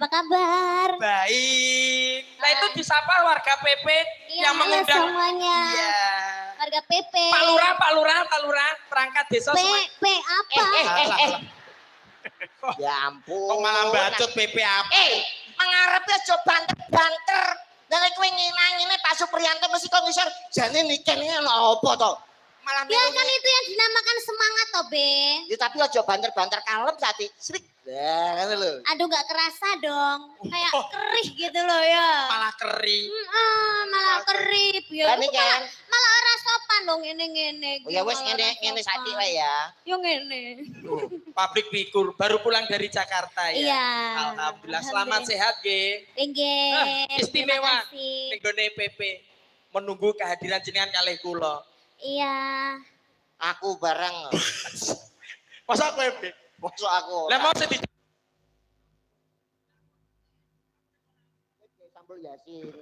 apa kabar? Baik. Nah itu disapa warga PP Iya, yang halo mengundang. semuanya. Iya. Warga PP. Pak Lurah, perangkat desa semua. P apa? Ya ampun. Kok malah bacot PP apa? Mengarep aja banter-banter. Dari kowe ngene Pak Supriyanto mesti kok ngisor jane niken iki ana apa to? Malah Ya kan itu yang dinamakan semangat toh, Be. Ya tapi aja banter-banter kalem sati. Srik. Nah, ngono lho. Aduh gak kerasa dong. Kayak kerih gitu loh ya. Malah kering. Malah kerip ya. Kan iki kan. Malah ora sopan dong ngene-ngene. Oh ya wis ngene sati wae ya. Yo ngene. Public figure baru pulang dari Jakarta ya. Iya. Alhamdulillah selamat sehat nggih. Nggih. Istimewa. Terima kasih. Ning gone PP menunggu kehadiran jenengan kalih kula. Iya. Aku bareng. Masa PP? Masuk aku. Lah mau sedih. Sambal Yasin.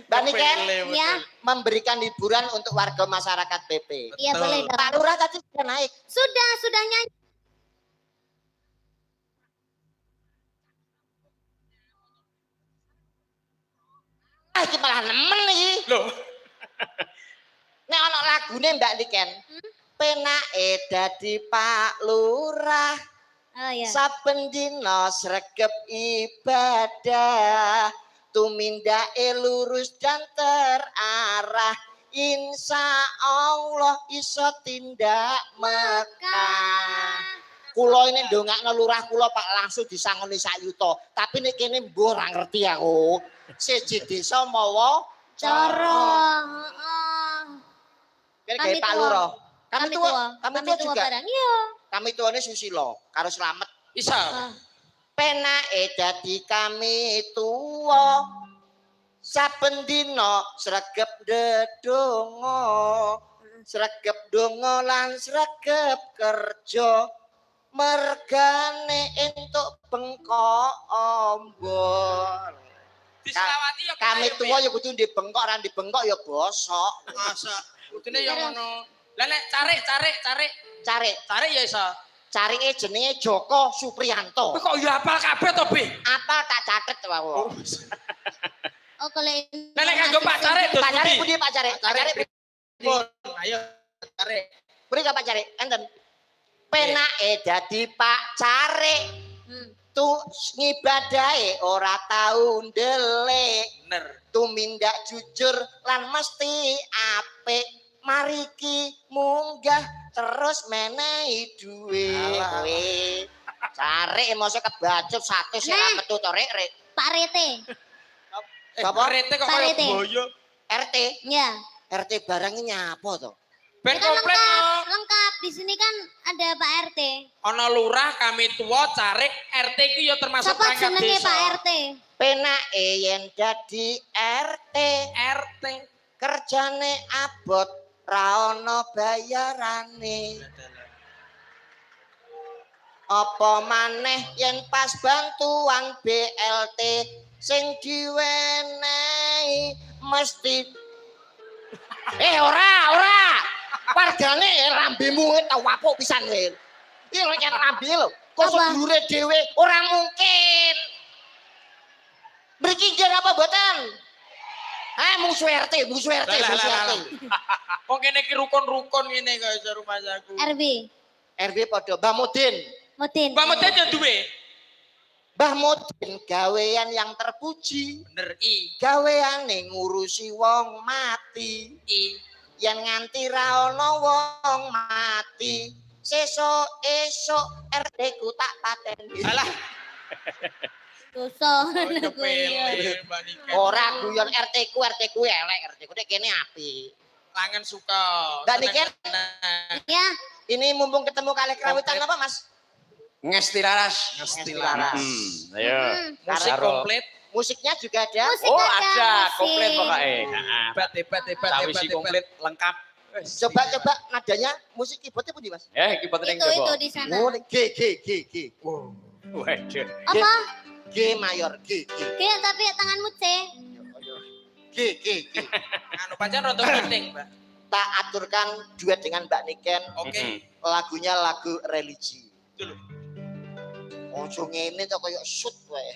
Mbak Niken Ya. memberikan hiburan untuk warga masyarakat PP. Iya boleh dong. Pak Lurah tadi sudah naik. Sudah nyanyi. Iki malah nemen iki. Loh. Nek ana lagune Mbak Niken. Penake dadi Pak Lurah. Oh ya. Saben dina sregep ibadah. Tumindake lurus dan terarah. Insya Allah iso tindak Mekah. Kulo ini ndongakno lurah kulo Pak langsung disangoni sak yuta. Tapi nek kene mbuh ora ngerti aku. Siji desa mawa Coro. Kene Kami gawe Pak tua. Lurah. Kami tua juga. Barang. Iya. Kami tuane Susilo karo Slamet. Isa. Penake dadi kami tuwa. Saben dina sregep ndedonga. Sregep donga lan sregep kerja. Mergane entuk bengkok ombor. Diselawati ya Kami tua ya kudu ndek bengkok ora ndek bengkok ya bosok. Masa kudune ya ngono. Lah nek cari ya iso. Carike jenenge Joko Supriyanto. Kok ya hafal kabeh to, Be? Apal tak catet wae. Oh kalau Lah nek kanggo Pak Cari dos Pak Cari pundi? pundi Pak Cari? Pak Cari Pun, ayo Cari. beri Pak Cari? Enten. Penake dadi Pak Cari. Tu ngibadahe ora tau ndelik. Bener. Tumindak jujur lan mesti apik. Mariki munggah terus menehi duwe kowe. Cari mosok kebacut 100 ora metu to rek. Pak Rete. Sapa? Rete kok Pak kaya Rete. boyo. RT. Ya. RT barangnya nyapa to? Ben Kita komplit lengkap, no. lengkap. Di sini kan ada Pak RT. Ana lurah, kami tua, carik, RT ku ya termasuk Siapa perangkat jenenge desa. Pak RT? Penake yen dadi RT. RT. Kerjane abot ra ono bayarane. Apa maneh yen pas bantuan BLT sing diwenehi mesti ora wargane lambemu tau apuk pisan kowe. Iki lek lambe lho kok sedulure dhewe ora mungkin. Mriki njen apa mboten? Musuh RT. Kok kene iki rukun-rukun ngene kaya jar rumah saku. RB. Padha Mbah Mudin. Mutin. Mbak Meden ya duwe. Mbah Mudin gawean yang terpuji. Bener I. Gaweane ngurusi wong mati. Yen nganti ra ono wong mati. Sesuk-esuk RT ku tak pateni. Alah. Dosa. Kepele Mbak Niken. Ora guyon RT ku elek, RT ku nek kene apik. Langen suka. Mbak Niken, Ya. ini mumpung ketemu kali kerawitan apa Mas? Ngesti laras. Ngesti laras. Ayo. Musik komplit. Musiknya juga ada. Musik Oh ada, ada, musik. komplit pokoknya. Hebat. Sawisi komplit lengkap. Coba nadanya musik keyboardnya pundi Mas? Keyboard yang Itu coba. di sana. Oh, G. Waduh. Apa? G mayor, G. Kayak tapi tanganmu C. G. Anu pancen rada penting, Mbak. Tak aturkan duet dengan Mbak Niken. Oke. Lagunya lagu religi. Dulu. Ojo ngene to koyo shoot wae.